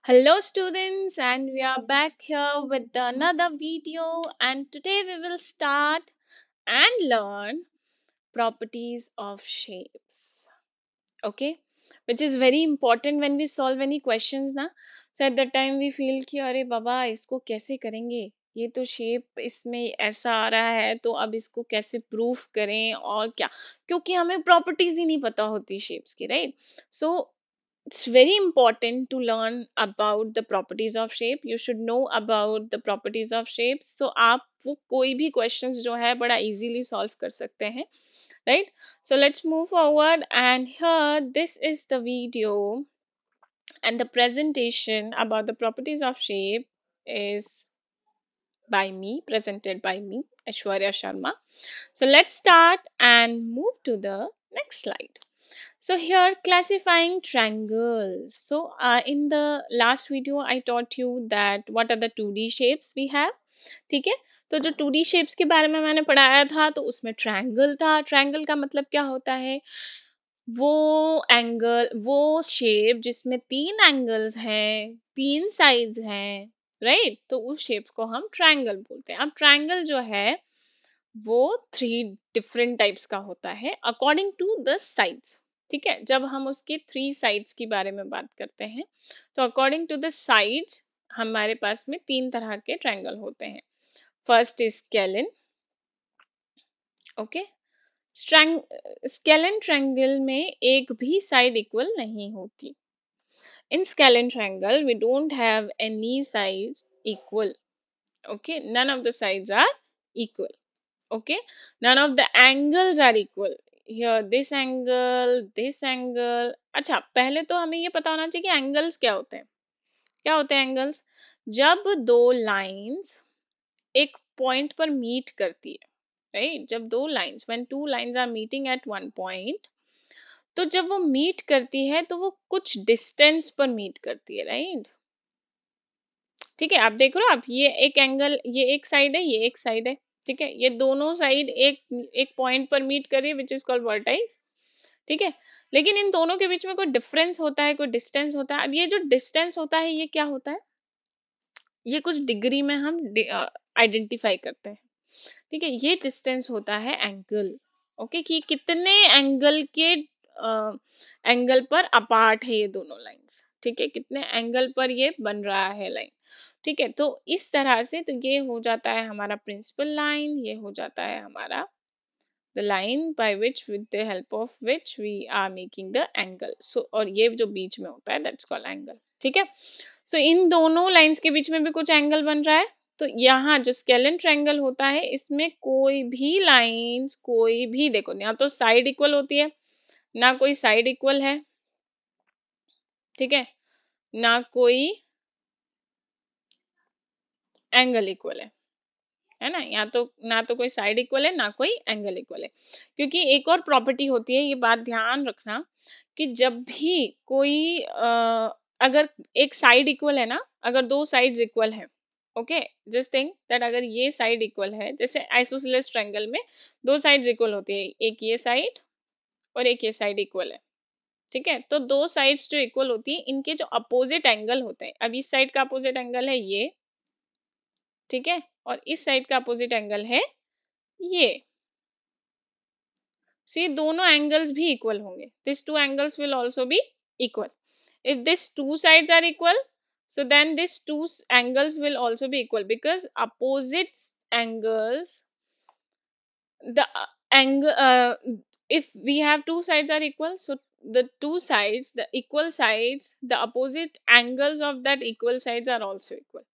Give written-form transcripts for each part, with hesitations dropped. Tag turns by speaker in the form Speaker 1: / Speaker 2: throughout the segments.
Speaker 1: Hello students, and we are back here with another video, and today we will start and learn properties of shapes. Okay, which is very important when we solve any questions na. So at that time we feel कि अरे बाबा इसको कैसे करेंगे, ये तो shape इसमें ऐसा आ रहा है तो अब इसको कैसे प्रूफ करें और क्या, क्योंकि हमें प्रॉपर्टीज ही नहीं पता होती शेप्स की, right? So it's very important to learn about the properties of shape. You should know about the properties of shapes, so आप वो कोई भी questions जो है बड़ा easily solve कर सकते हैं, right? So let's move forward, and here this is the video, and the presentation about the properties of shape is by me, presented by me, Aishwarya Sharma. So let's start and move to the next slide. So here classifying triangles. So in the last video I taught you that what are the 2D shapes we have. ठीक है, तो जो 2D shapes के बारे में मैंने पढ़ाया था तो उसमें ट्रायंगल था. ट्रायंगल का मतलब क्या होता है? वो एंगल, वो शेप जिसमें तीन एंगल्स हैं, तीन साइड्स हैं, राइट? तो उस शेप को हम ट्रायंगल बोलते हैं. अब ट्रायंगल जो है वो थ्री डिफरेंट टाइप्स का होता है अकॉर्डिंग टू द साइड्स. ठीक है, जब हम उसके थ्री साइड्स के बारे में बात करते हैं तो अकॉर्डिंग टू द साइड्स हमारे पास में तीन तरह के ट्रायंगल होते हैं. First is scalene. Okay, scalene triangle में एक भी साइड इक्वल नहीं होती. In scalene triangle we don't have any sides equal. Okay, none of the sides are equal. Okay, none of the angles are equal. Here this angle. अच्छा, पहले तो हमें ये पता होना चाहिए कि एंगल्स क्या होते हैं. क्या होते हैं एंगल्स? जब दो लाइंस एक पॉइंट पर मीट करती है, राइट? जब दो lines, when two lines are meeting at one point, तो जब वो मीट करती है तो वो कुछ डिस्टेंस पर मीट करती है, राइट? ठीक है, आप देख रहे हो, आप ये एक एंगल, ये एक साइड है, ये एक साइड है. ठीक है, ये दोनों साइड एक एक पॉइंट पर मीट कर रही है विच इज कॉल्ड वर्टाइस. ठीक है, लेकिन इन दोनों के बीच में कोई डिफरेंस होता है, कोई डिस्टेंस होता है. अब ये जो डिस्टेंस होता है ये क्या होता है? ये कुछ डिग्री में हम आइडेंटिफाई करते हैं. ठीक है, ये डिस्टेंस होता है एंगल. ओके, कि कितने एंगल के एंगल पर अपार्ट है ये दोनों लाइंस. ठीक है, कितने एंगल पर ये बन रहा है लाइन. ठीक है, तो इस तरह से तो ये हो जाता है हमारा प्रिंसिपल लाइन, ये हो जाता है हमारा the line by which with the help of which we are making the angle. So और ये जो बीच में होता है that's called angle. ठीक है, so इन दोनों लाइंस के बीच में भी कुछ एंगल बन रहा है. तो यहाँ जो स्केलिन ट्रायंगल होता है इसमें कोई भी लाइंस, कोई भी, देखो, ना तो साइड इक्वल होती है, ना कोई साइड इक्वल है. ठीक है, ना कोई एंगल इक्वल है ना? ना तो कोई साइड इक्वल है, ना कोई एंगल इक्वल है. क्योंकि एक और प्रॉपर्टी होती है, ये बात ध्यान रखना, कि जब भी कोई अगर एक साइड इक्वल है ना, अगर दो साइड्स इक्वल है, ओके, जस्ट थिंक दैट अगर ये साइड इक्वल है, जैसे आइसोसेलेस ट्रायंगल में दो साइड्स इक्वल होती है, एक ये साइड और एक ये साइड इक्वल है. ठीक है, तो दो साइड्स जो इक्वल होती है इनके जो अपोजिट एंगल होते हैं, अब इस साइड का अपोजिट एंगल है ये, ठीक है, और इस साइड का अपोजिट एंगल है ये. सी दोनों एंगल्स भी इक्वल होंगे. This two angles will also be equal. If this two sides are equal, so then this two angles will also be equal, because opposite angles, the angle, if we have two sides are equal, so the two sides, the equal sides, the opposite angles of that equal sides are also equal.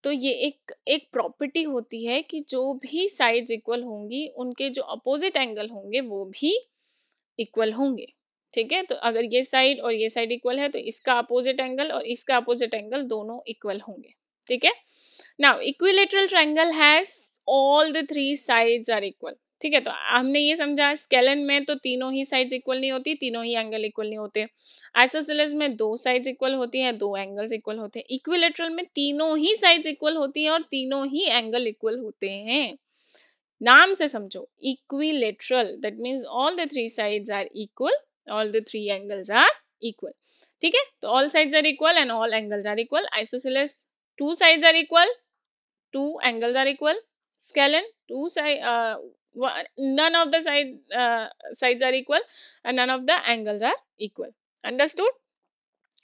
Speaker 1: तो ये एक property होती है कि जो भी sides equal होंगी उनके जो अपोजिट एंगल होंगे वो भी इक्वल होंगे. ठीक है, तो अगर ये साइड और ये साइड इक्वल है तो इसका अपोजिट एंगल और इसका अपोजिट एंगल दोनों इक्वल होंगे. ठीक है, now equilateral triangle has all the three sides are equal. ठीक है, तो हमने ये समझा स्केलन में तो तीनों ही साइड्स इक्वल नहीं होती, तीनों ही एंगल इक्वल नहीं होते. आइसोसेलेस में दो साइड्स इक्वल होती हैं, दो एंगल्स इक्वल होते हैं. इक्विलेटरल में तीनों ही साइड्स इक्वल होती हैं और तीनों ही एंगल इक्वल होते हैं. नाम से समझो, equilateral, that means all the three sides are equal, all the three angles are equal, ठीक है। तो all sides are equal and all angles are equal. Isosceles two sides are equal, two angles are equal. Scalene, two side none of the sides are equal and none of the angles are equal. Understood?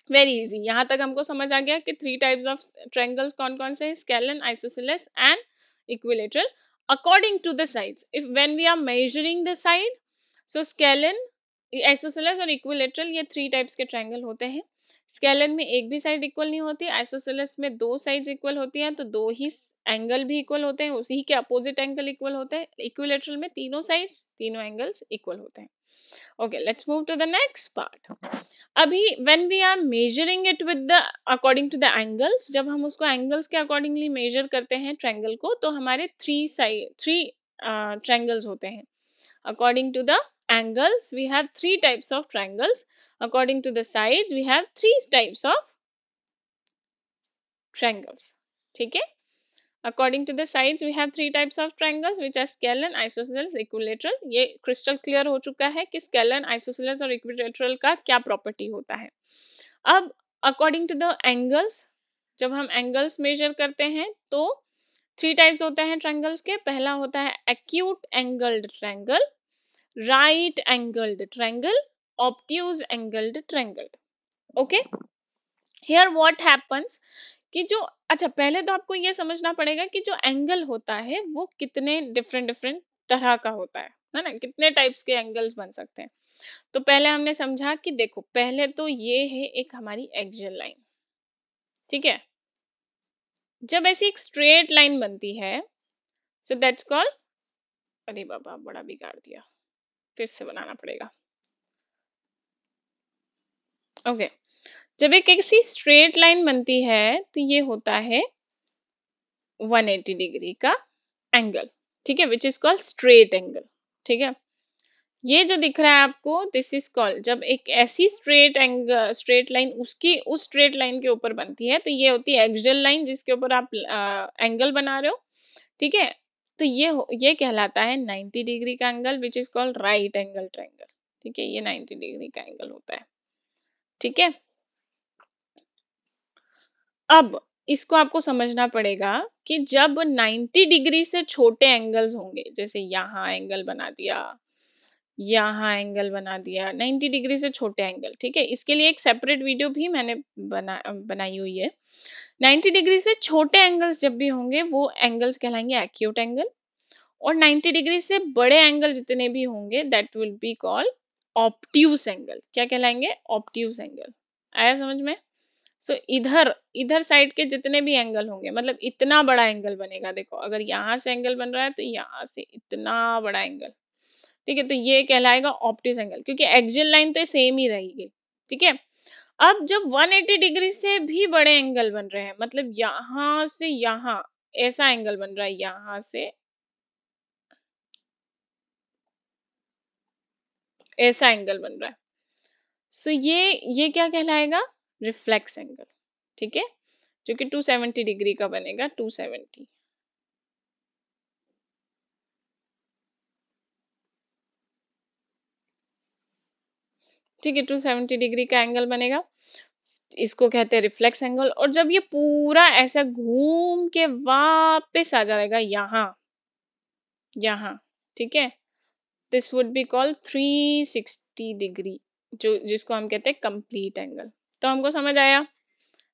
Speaker 1: Very easy. यहाँ तक हमको समझ आ गया कि three types of triangles कौन कौन से हैं, scalene, isosceles and equilateral, according to the sides. If when we are measuring the side, so scalene, isosceles और इक्विलेटरल, ये थ्री टाइप्स के ट्रायंगल होते हैं। स्केलन में एक भी साइड इक्वल नहीं होती, आइसोसेलेस में दो साइड्स इक्वल होती हैं, तो दो ही एंगल भी इक्वल होते हैं, उसी के अपोजिट एंगल इक्वल होते हैं। इक्विलेटरल में तीनों साइड्स, तीनों एंगल्स इक्वल होते हैं। Okay, let's move to the next part. अभी when we are measuring it with the according to the angles, जब हम उसको angles के accordingly measure करते हैं triangle को, तो हमारे three triangles होते हैं। According to the angles, we have three types of triangles. According to the sides, we have three types of triangles. ठीक है? According to the sides, we have three types of triangles which are scalene, isosceles, equilateral. ये crystal clear हो चुका है कि scalene, isosceles और equilateral का क्या property होता है। अब according to the angles, जब हम angles measure करते हैं तो three types होते हैं triangles के। पहला होता है acute angled triangle, right angled triangle, obtuse angled triangle. Okay? Here what happens कि जो, अच्छा पहले तो आपको ये समझना पड़ेगा कि जो एंगल होता है वो कितने डिफरेंट डिफरेंट तरह का होता है ना, कितने टाइप्स के एंगल्स बन सकते हैं। तो पहले हमने समझा कि देखो, पहले तो ये है एक हमारी एक्सियल लाइन, ठीक है। जब ऐसी एक स्ट्रेट लाइन बनती है, सो दैट्स कॉल्ड, अरे बाबा बड़ा बिगाड़ दिया, फिर से बनाना पड़ेगा। ओके, जब एक ऐसी स्ट्रेट लाइन बनती है तो ये होता है 180 डिग्री का एंगल, ठीक है, which is called straight angle, ठीक है। ये जो दिख रहा है आपको, दिस इज कॉल्ड, जब एक ऐसी स्ट्रेट लाइन उसकी उस स्ट्रेट लाइन के ऊपर बनती है तो ये होती है एक्सियल लाइन, जिसके ऊपर आप एंगल बना रहे हो, ठीक है। तो ये कहलाता है 90 डिग्री का angle, which is called right angle triangle, ठीक है। ये 90 डिग्री का एंगल होता है, ठीक है। अब इसको आपको समझना पड़ेगा कि जब 90 डिग्री से छोटे एंगल्स होंगे, जैसे यहाँ एंगल बना दिया, यहाँ एंगल बना दिया, 90 डिग्री से छोटे एंगल, ठीक है। इसके लिए एक सेपरेट वीडियो भी मैंने बनाई हुई है। 90 डिग्री से छोटे एंगल्स जब भी होंगे वो एंगल्स कहलाएंगे एक्यूट एंगल, और 90 डिग्री से बड़े एंगल जितने भी होंगे that will be called obtuse angle. क्या कहलाएंगे? Obtuse angle. आया समझ में? सो इधर साइड के जितने भी एंगल होंगे, मतलब इतना बड़ा एंगल बनेगा, देखो अगर यहाँ से एंगल बन रहा है तो यहाँ से इतना बड़ा एंगल, ठीक है, तो ये कहलाएगा ऑब्ट्यूस एंगल, क्योंकि एक्सियल लाइन तो सेम ही रहेगी, ठीक है। अब जब 180 डिग्री से भी बड़े एंगल बन रहे हैं, मतलब यहाँ से यहाँ ऐसा एंगल बन रहा है, यहाँ से ऐसा एंगल बन रहा है, सो ये क्या कहलाएगा? रिफ्लेक्स एंगल, ठीक है, जो कि 270 डिग्री का बनेगा, 270, ठीक है, 270 डिग्री का एंगल बनेगा, इसको कहते हैं रिफ्लेक्स एंगल। और जब ये पूरा ऐसा घूम के वापस आ जाएगा यहाँ, ठीक है, this would be called 360 degree, जो जिसको हम कहते हैं कंप्लीट एंगल। तो हमको समझ आया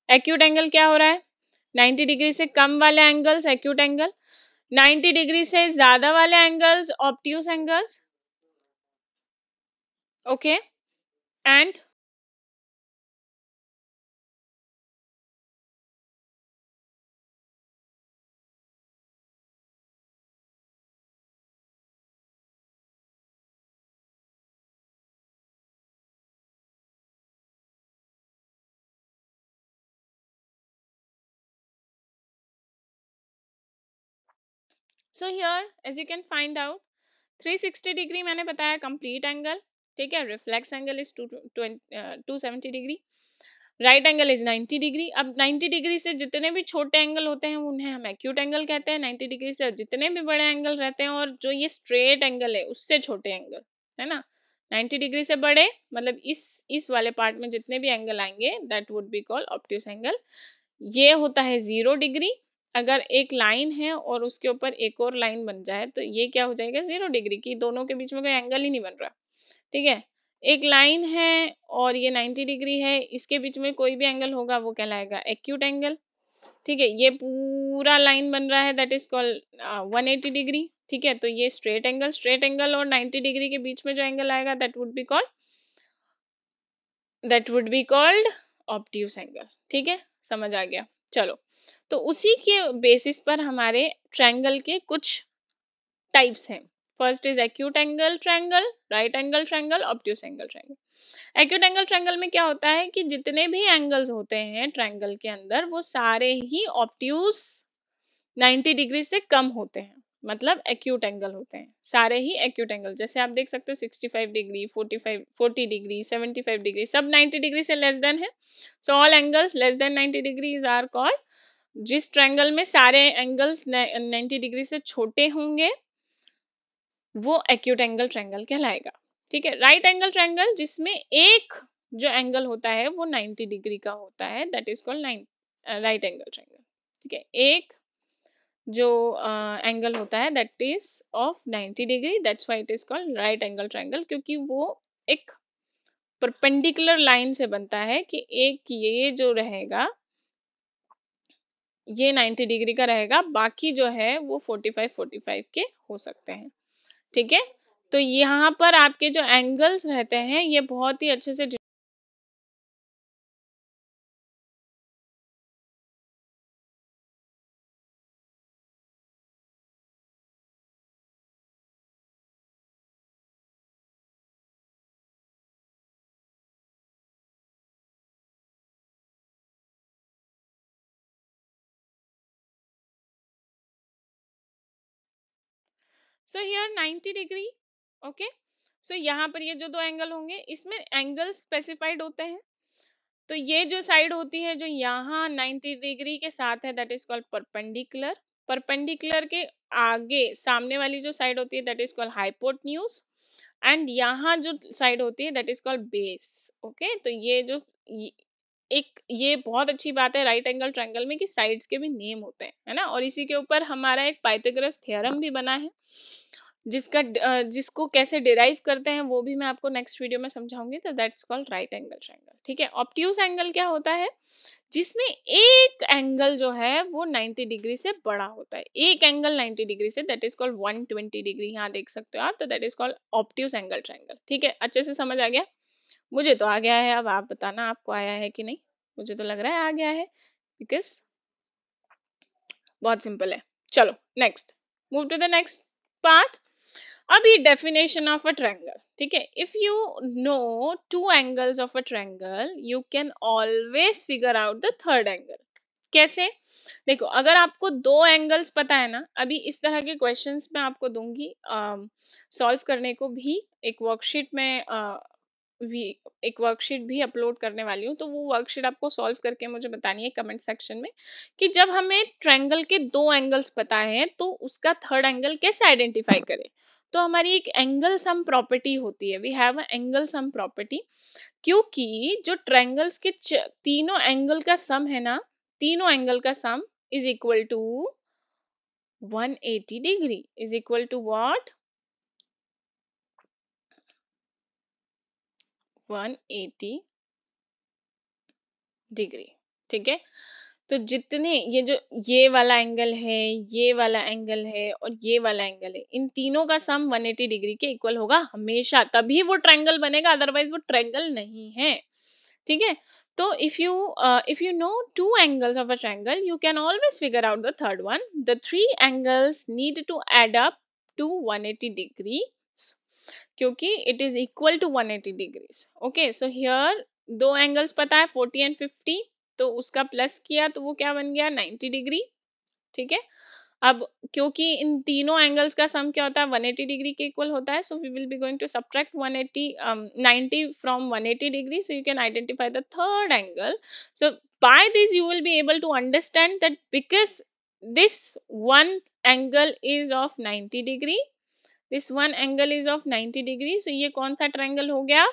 Speaker 1: एक्यूट एंगल क्या हो रहा है। 90 डिग्री से कम वाले एंगल्स एक्यूट एंगल, 90 डिग्री से ज्यादा वाले angles obtuse angles, okay. And so here as you can find out, 360 degree मैंने बताया कंप्लीट एंगल, ठीक है। Reflex angle is 270 degree, right angle is 90 degree. अब 90 डिग्री से जितने भी छोटे एंगल होते हैं उन्हें हम एक्यूट एंगल कहते हैं, 90 डिग्री से जितने भी बड़े एंगल रहते हैं और जो ये स्ट्रेट एंगल है उससे छोटे एंगल, है ना, 90 डिग्री से बड़े मतलब इस वाले पार्ट में जितने भी एंगल आएंगे that would be called obtuse angle. ये होता है 0 डिग्री। अगर एक लाइन है और उसके ऊपर एक और लाइन बन जाए तो ये क्या हो जाएगा 0 डिग्री की, दोनों के बीच में कोई एंगल ही नहीं बन रहा। ठीक है, एक लाइन है और ये 90 डिग्री है, इसके बीच में कोई भी एंगल होगा वो कहलाएगा एक्यूट एंगल। ठीक है, ये पूरा लाइन बन रहा है दैट इज कॉल्ड 180 डिग्री। ठीक है, तो ये स्ट्रेट एंगल और 90 डिग्री के बीच में जो एंगल आएगा that would be called obtuse angle. ठीक है, समझ आ गया। चलो, तो उसी के बेसिस पर हमारे ट्रायंगल के कुछ टाइप्स हैं। First is acute angle triangle, right angle triangle, obtuse angle triangle. Acute angle triangle में क्या होता है कि जितने भी एंगल्स होते हैं ट्रायंगल के अंदर वो सारे ही ऑब्ट्यूज 90 डिग्री से कम होते हैं, मतलब एक्यूट एंगल होते हैं, सारे ही एक्यूट एंगल। जैसे आप देख सकते हो 65 डिग्री, 40 डिग्री, 75 डिग्री, सब 90 डिग्री से लेस देन है। So all angles less than 90 degrees are called, जिस ट्रायंगल में सारे एंगल्स 90 डिग्री से छोटे होंगे वो एक्यूट एंगल ट्रायंगल कहलाएगा। ठीक है, राइट एंगल ट्रायंगल जिसमें एक जो एंगल होता है वो 90 डिग्री का होता है that is called right angle triangle. ठीक है, एक जो एंगल होता है that is of 90 degree, that's why it is called right angle triangle, क्योंकि वो एक परपेंडिकुलर लाइन से बनता है कि एक ये जो रहेगा ये 90 डिग्री का रहेगा, बाकी जो है वो 45 के हो सकते हैं। ठीक है, तो यहाँ पर आपके जो एंगल्स रहते हैं ये बहुत ही अच्छे से सो हियर 90 डिग्री। ओके, सो यहाँ पर ये जो दो एंगल होंगे इसमें एंगल स्पेसिफाइड होते हैं। तो ये जो साइड होती है जो यहाँ 90 डिग्री के साथ है that is called perpendicular. Perpendicular के आगे सामने वाली जो साइड होती है that is called hypotenuse, and यहाँ जो साइड होती है that is called base. Okay, तो एक ये बहुत अच्छी बात है राइट एंगल ट्रायंगल में कि साइड्स के भी नेम होते हैं, है ना। और इसी के ऊपर हमारा एक पाइथागोरस थ्योरम भी बना है जिसको कैसे डिराइव करते हैं वो भी मैं आपको नेक्स्ट वीडियो में समझाऊंगी। तो that's called right angle triangle. ठीक है, ऑब्ट्यूज एंगल क्या होता है, जिसमें एक एंगल जो है वो 90 डिग्री से बड़ा होता है, एक एंगल 90 डिग्री से, दैट इज कॉल्ड 120 डिग्री। यहाँ देख सकते हो आप, तो that is called obtuse angle triangle. ठीक है, अच्छे से समझ आ गया? मुझे तो आ गया है, अब आप बताना आपको आया है कि नहीं। मुझे तो लग रहा है आ गया है, बिकॉज बहुत सिंपल है। चलो next, move to the next part. अभी डेफिनेशन ऑफ अ ट्रायंगल। ठीक है, if you know two angles of a triangle you can always figure out the third angle. कैसे? देखो, अगर आपको दो एंगल्स पता है ना, अभी इस तरह के क्वेश्चंस मैं आपको दूंगी सॉल्व करने को भी। एक वर्कशीट में भी एक वर्कशीट भी अपलोड करने वाली हूँ, तो वो वर्कशीट आपको सॉल्व करके मुझे बतानी है कमेंट सेक्शन में कि जब हमें ट्रायंगल के दो एंगल्स पता है तो उसका थर्ड एंगल कैसे आइडेंटिफाई करें। तो हमारी एक एंगल सम प्रॉपर्टी होती है, we have angle sum property, क्योंकि जो ट्रायंगल्स के तीनों एंगल का सम है ना, तीनों एंगल का sum is equal to 180 degree, is equal to what, 180 degree. ठीक है, तो जितने ये वाला एंगल है, ये वाला एंगल है और ये वाला एंगल है, इन तीनों का सम 180 डिग्री के इक्वल होगा हमेशा, तभी वो ट्रायंगल बनेगा, अदरवाइज वो ट्रायंगल नहीं है। ठीक है, तो if you know two angles of a triangle you can always figure out the third one. The three angles need to add up to 180 degrees क्योंकि it is equal to 180 degrees. Okay, so here दो angles पता है 40 and 50, तो उसका plus किया तो वो क्या बन गया 90 डिग्री। ठीक है, अब क्योंकि इन तीनों एंगल्स का सम क्या होता है 180 डिग्री के इक्वल होता है, so we will be going to subtract 90 from 180 degree, so you can identify the third angle. So by this you will be able to understand that because this one angle is of 90 degree, this one angle is of 90 degree, so ये कौन सा triangle हो गया?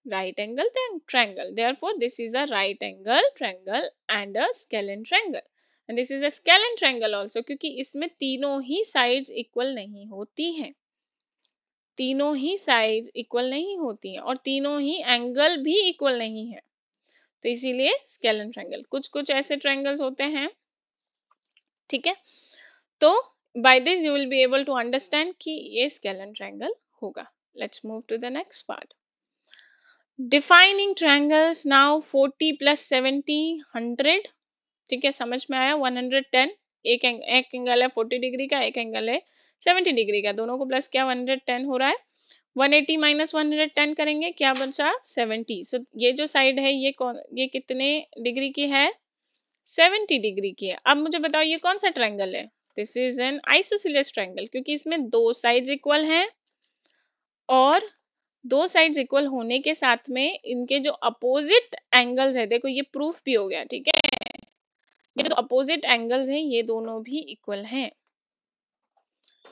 Speaker 1: Right angle triangle. Therefore, this is a right angle triangle and a scalene triangle. And this is a scalene triangle also, क्योंकि इसमें तीनों ही sides equal नहीं होती हैं, तीनों ही sides equal नहीं होती हैं और तीनों ही एंगल भी equal नहीं है, तो इसीलिए scalene triangle. कुछ कुछ ऐसे triangles होते हैं, ठीक है, तो by this you will be able to understand कि ये scalene triangle होगा. Let's move to the next part. Defining triangles now. 40 plus 70 100, ठीक है, समझ में आया? 110, एक एंगल है 40 डिग्री का, एक एंगल है 70 डिग्री का, दोनों को प्लस किया 110 हो रहा है. 180 माइनस 110 करेंगे, क्या बचा? 70. सो ये जो साइड है ये कितने डिग्री की है? 70 डिग्री की है. अब मुझे बताओ ये कौन सा ट्रायंगल है? This is an isosceles triangle, क्योंकि इसमें दो साइड्स इक्वल हैं और दो साइड्स इक्वल होने के साथ में इनके जो अपोजिट एंगल्स है, देखो ये प्रूफ भी हो गया, ठीक है, ये जो अपोजिट एंगल्स हैं ये दोनों भी इक्वल हैं,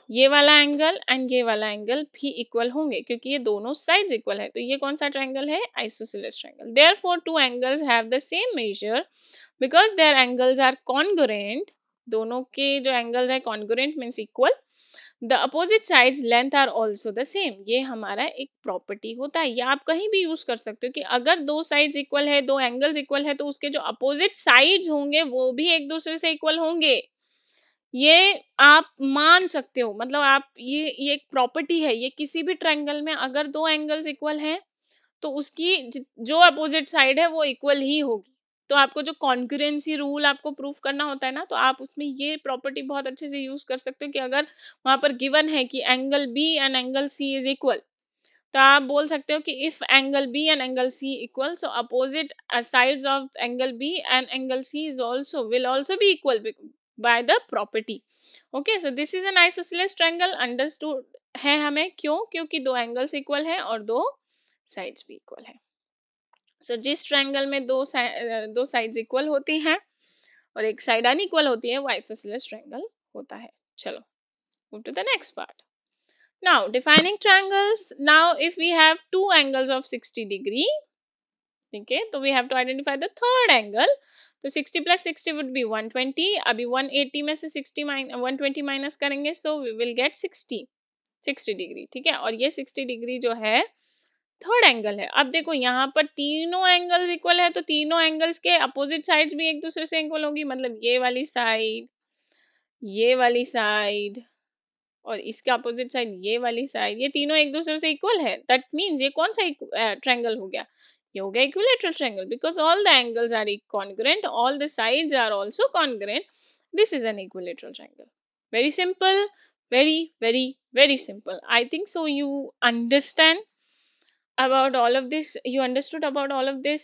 Speaker 1: ये वाला एंगल एंड ये वाला एंगल भी इक्वल होंगे क्योंकि ये दोनों साइड्स इक्वल है. तो ये कौन सा ट्रायंगल है? Isosceles triangle. Therefore two angles have the same measure because their angles are congruent. दोनों के जो एंगल्स है congruent means equal. The opposite sides length are also the same. ये हमारा एक प्रॉपर्टी होता है, ये आप कहीं भी यूज कर सकते हो कि अगर दो साइड्स इक्वल है, दो एंगल्स इक्वल है, तो उसके जो अपोजिट साइड्स होंगे वो भी एक दूसरे से इक्वल होंगे. ये आप मान सकते हो, मतलब आप ये एक प्रॉपर्टी है, ये किसी भी ट्रायंगल में अगर दो एंगल्स इक्वल हैं तो उसकी जो अपोजिट साइड है वो इक्वल ही होगी. तो आपको जो कॉन्करेंसी रूल आपको प्रूफ करना होता है ना, तो आप उसमें ये प्रॉपर्टी बहुत अच्छे से यूज कर सकते हो कि अगर वहां पर गिवन है कि angle B and angle C is equal, तो आप बोल सकते हो कि if angle B and angle C equal, so opposite sides of angle B and angle C is also will also be equal by the property. Okay, so this is an isosceles triangle. Understood है हमें? क्यों? क्योंकि दो angles equal है और दो sides भी equal है. सो जिस ट्रायंगल में दो साइड्स इक्वल होती हैं और एक साइड अनइक्वल होती है वो आइसोसेलेस ट्रायंगल होता है. चलो move to the next part. Now defining triangles. Now if we have two angles of 60 degree, okay, so we have to identify the third angle. तो 60 plus 60 would be 120. अभी 180 में से 120 माइनस करेंगे, so we will get 60 degree, ठीक है. और ये 60 degree जो है थर्ड एंगल है. अब देखो यहाँ पर तीनों एंगल्स इक्वल है, तो तीनों एंगल्स के अपोजिट साइड्स भी एक दूसरे से इक्वल होगी, मतलब ये वाली साइड, ये वाली साइड और इसके अपोजिट साइड ये वाली साइड, ये तीनों एक दूसरे से इक्वल है. दैट मींस ये कौन सा ट्रायंगल हो गया? ये हो गया equilateral triangle because all the angles are congruent, all the sides are also congruent. This is an equilateral triangle. Very simple, very very very simple. I think so you understand about all of this, you understood about all of this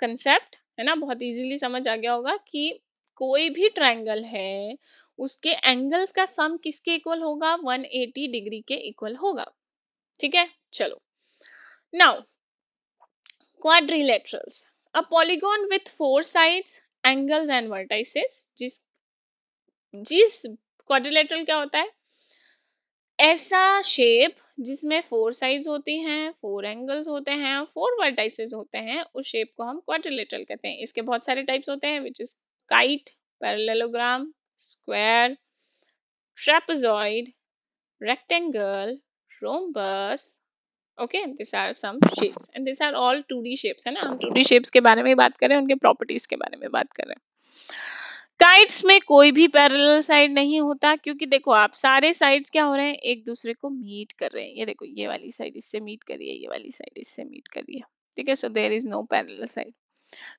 Speaker 1: concept, है ना. बहुत easily समझ आ गया होगा कि कोई भी triangle है उसके एंगल्स का सम किसके इक्वल होगा? 180 डिग्री के इक्वल होगा, ठीक है. चलो now quadrilaterals. A polygon with four sides, angles and vertices. जिस क्वाड्रिलेटरल क्या होता है? ऐसा शेप जिसमें फोर साइड्स होती हैं, फोर एंगल्स होते हैं, फोर वर्टाइसेस होते हैं, उस शेप को हम क्वाड्रिलेटरल कहते हैं. इसके बहुत सारे टाइप्स होते हैं which is kite, parallelogram, square, trapezoid, rectangle, rhombus. Okay, this are some shapes and this are all 2D shapes, है ना. हम 2D शेप्स के बारे में बात कर रहे हैं, उनके प्रॉपर्टीज के बारे में बात कर रहे हैं. काइट्स में कोई भी पैरेलल साइड नहीं होता क्योंकि देखो आप सारे साइड्स क्या हो रहे हैं? एक दूसरे को मीट कर रहे हैं. ये देखो ये वाली साइड इससे मीट कर रही है, ये वाली साइड इससे मीट कर रही है, ठीक है. So there is no parallel side.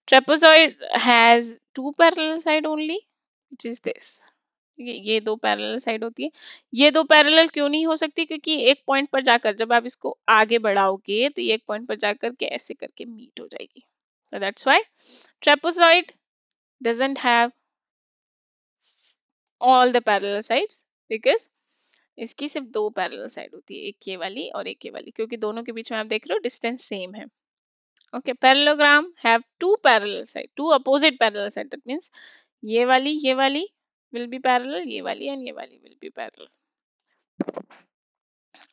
Speaker 1: Trapezoid has two parallel side only, which is this. ये दो पैरेलल साइड होती है. ये दो पैरेलल क्यों नहीं हो सकती? क्योंकि एक पॉइंट पर जाकर जब आप इसको आगे बढ़ाओगे तो ये एक पॉइंट पर जाकर के ऐसे करके मीट हो जाएगी. So that's why trapezoid doesn't have all the parallel sides because इसकी सिर्फ दो पैरेलल साइड होती है, एक ये वाली और एक ये वाली, क्योंकि दोनों के बीच में आप देख रहे हो डिस्टेंस सेम है. Okay, parallelogram have two parallel side, two opposite parallel side. That means ये वाली will be parallel, ये वाली एंड ये वाली will be parallel.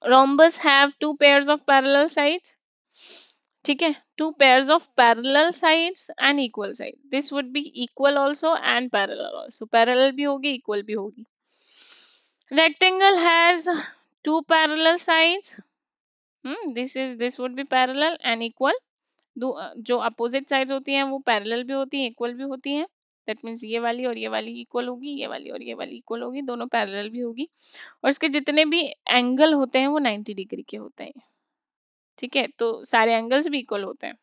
Speaker 1: rhombus have two pairs of parallel sides. ठीक है, two pairs of parallel sides and equal side. This would be equal also and parallel also. Parallel भी होगी, equal भी होगी. Rectangle has two parallel sides. This would be parallel and equal. जो opposite sides होती हैं वो parallel भी होती हैं, इक्वल भी होती हैं. दैट मीन्स ये वाली और ये वाली इक्वल होगी, ये वाली और ये वाली इक्वल होगी, दोनों पैरेलल भी होगी. और इसके जितने भी एंगल होते हैं वो 90 डिग्री के होते हैं. ठीक है, तो सारे एंगल्स भी इक्वल होते हैं,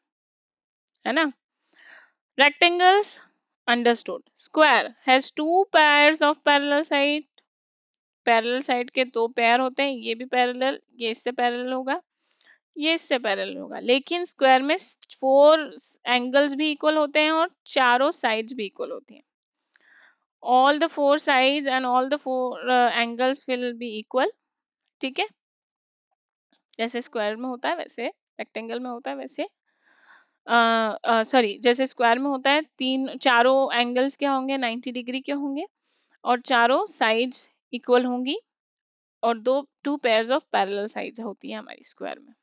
Speaker 1: है ना. Rectangles understood. Square has to pairs of parallel side. Parallel side के दो पेयर होते हैं, ये भी पैरेलल, ये इससे पैरेलल होगा, ये इससे पैरेलल होगा. लेकिन स्क्वायर में 4 एंगल्स भी इक्वल होते हैं और चारों साइड्स भी इक्वल होती हैं. All the 4 sides and all the 4 angles will be equal. ठीक है, जैसे स्क्वायर में होता है वैसे रेक्टेंगल में होता है वैसे, सॉरी, जैसे स्क्वायर में होता है चारों एंगल्स क्या होंगे, 90 डिग्री के होंगे और चारों साइड्स इक्वल होंगी और two pairs of parallel sides होती है हमारी स्क्वायर में.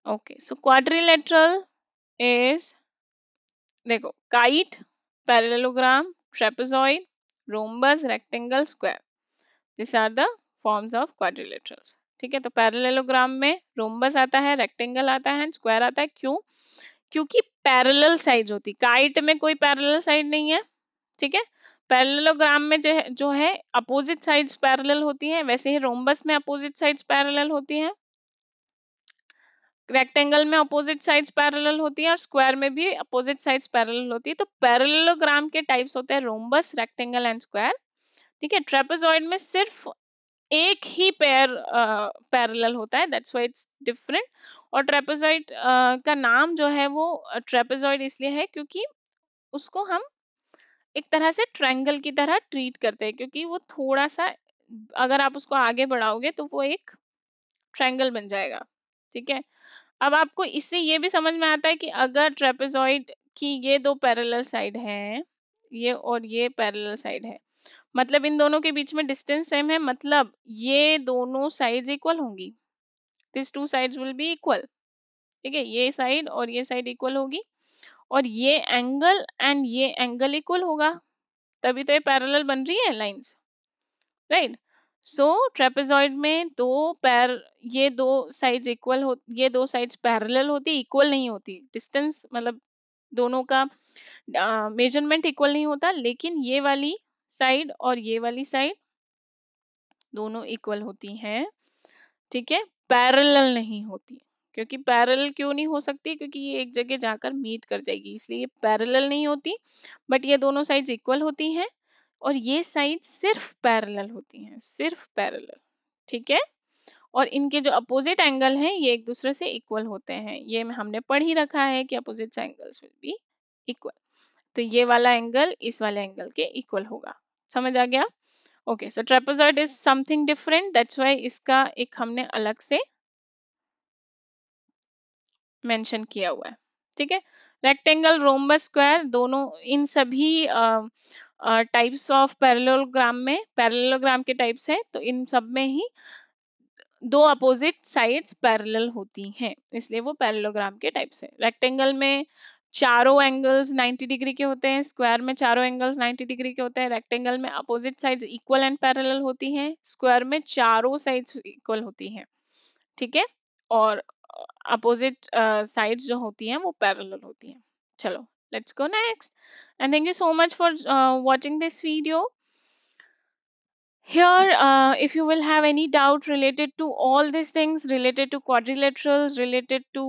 Speaker 1: ओके, सो क्वाड्रिलेटरल इज, देखो, kite, parallelogram, trapezoid, rhombus, rectangle, square. This are the forms of quadrilaterals. ठीक है, तो पैरेललोग्राम में रोम्बस आता है, रेक्टेंगल आता है, स्क्वायर आता है. क्यों? क्योंकि पैरेलल साइड होती. काइट में कोई पैरेलल साइड नहीं है. ठीक है, पैरेललोग्राम में जो है अपोजिट साइड्स पैरेलल होती हैं, वैसे ही रोम्बस में अपोजिट साइड्स पैरेलल होती हैं, रेक्टेंगल में अपोजिट साइड्स पैरेलल होती है और स्क्वायर में भी अपोजिट साइड्स पैरेलल होती है. तो पैरेललोग्राम के टाइप्स होते हैं रोम्बस, रेक्टेंगल एंड स्क्वायर. ठीक है, ट्रेपेजॉइड में सिर्फ एक ही पेयर पैरेलल होता है, दैट्स व्हाई इट्स डिफरेंट. और ट्रेपेजॉइड का नाम जो है वो ट्रेपेजॉइड इसलिए है क्योंकि उसको हम एक तरह से ट्रायंगल की तरह ट्रीट करते हैं, क्योंकि वो थोड़ा सा, अगर आप उसको आगे बढ़ाओगे तो वो एक ट्रायंगल बन जाएगा. ठीक है, अब आपको इससे ये भी समझ में आता है कि अगर ट्रेपेजॉइड की ये दो पैरेलल साइड हैं, ये और ये पैरेलल साइड है, मतलब इन दोनों के बीच में डिस्टेंस सेम है, मतलब ये दोनों साइड्स इक्वल होंगी. This two sides will be equal. ठीक है, ये साइड और ये साइड इक्वल होगी और ये एंगल एंड ये एंगल इक्वल होगा, तभी तो ये पैरेलल बन रही है लाइंस, राइट. सो ट्रेपेजॉइड में ये दो साइड्स इक्वल हो, ये दो साइड्स पैरेलल होती, इक्वल नहीं होती. डिस्टेंस मतलब दोनों का मेजरमेंट इक्वल नहीं होता, लेकिन ये वाली साइड और ये वाली साइड दोनों इक्वल होती हैं. ठीक है, पैरेलल नहीं होती. क्योंकि पैरेलल क्यों नहीं हो सकती? क्योंकि ये एक जगह जाकर मीट कर जाएगी, इसलिए ये पैरेलल नहीं होती. बट ये दोनों साइड्स इक्वल होती हैं और ये साइड सिर्फ पैरेलल होती हैं, सिर्फ पैरेलल. ठीक है, और इनके जो अपोजिट एंगल हैं ये एक दूसरे से इक्वल होते हैं. ये हमने पढ़ ही रखा है कि opposite angles will be equal. तो ये वाला एंगल इस वाले एंगल के इक्वल होगा. समझ आ गया? Okay, so trapezoid is something different, that's why इसका एक हमने अलग से मेंशन किया हुआ है. ठीक है, रेक्टेंगल, रोम्बस, स्क्वायर, दोनों इन सभी टाइप्स ऑफ पैरेललोग्राम के टाइप्स है, तो इन सब में ही दो अपोजिट साइड्स पैरेलल होती हैं, इसलिए वो पैरेललोग्राम के टाइप्स है. रेक्टेंगल में चारों एंगल्स 90 डिग्री के होते हैं, स्क्वायर में चारों एंगल्स 90 डिग्री के होते हैं. रेक्टेंगल में opposite sides equal and parallel होती हैं, स्क्वायर में चारों साइड्स इक्वल होती हैं. ठीक है, और अपोजिट साइड्स जो होती हैं वो पैरेलल होती हैं. चलो, let's go next, and thank you so much for watching this video. Here, if you will have any doubt related to all these things, related to quadrilaterals, related to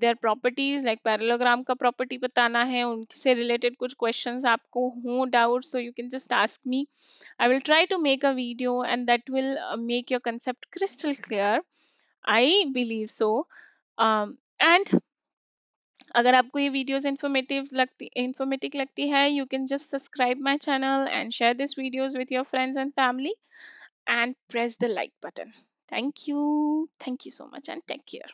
Speaker 1: their properties, like parallelogram का property बताना है, उनसे related कुछ questions आपको हो doubt, so you can just ask me. I will try to make a video and that will make your concept crystal clear. I believe so. And अगर आपको ये वीडियोस इंफॉर्मेटिव लगती है, you can just subscribe my channel and share these videos with your friends and family and press the like button. Thank you so much and take care.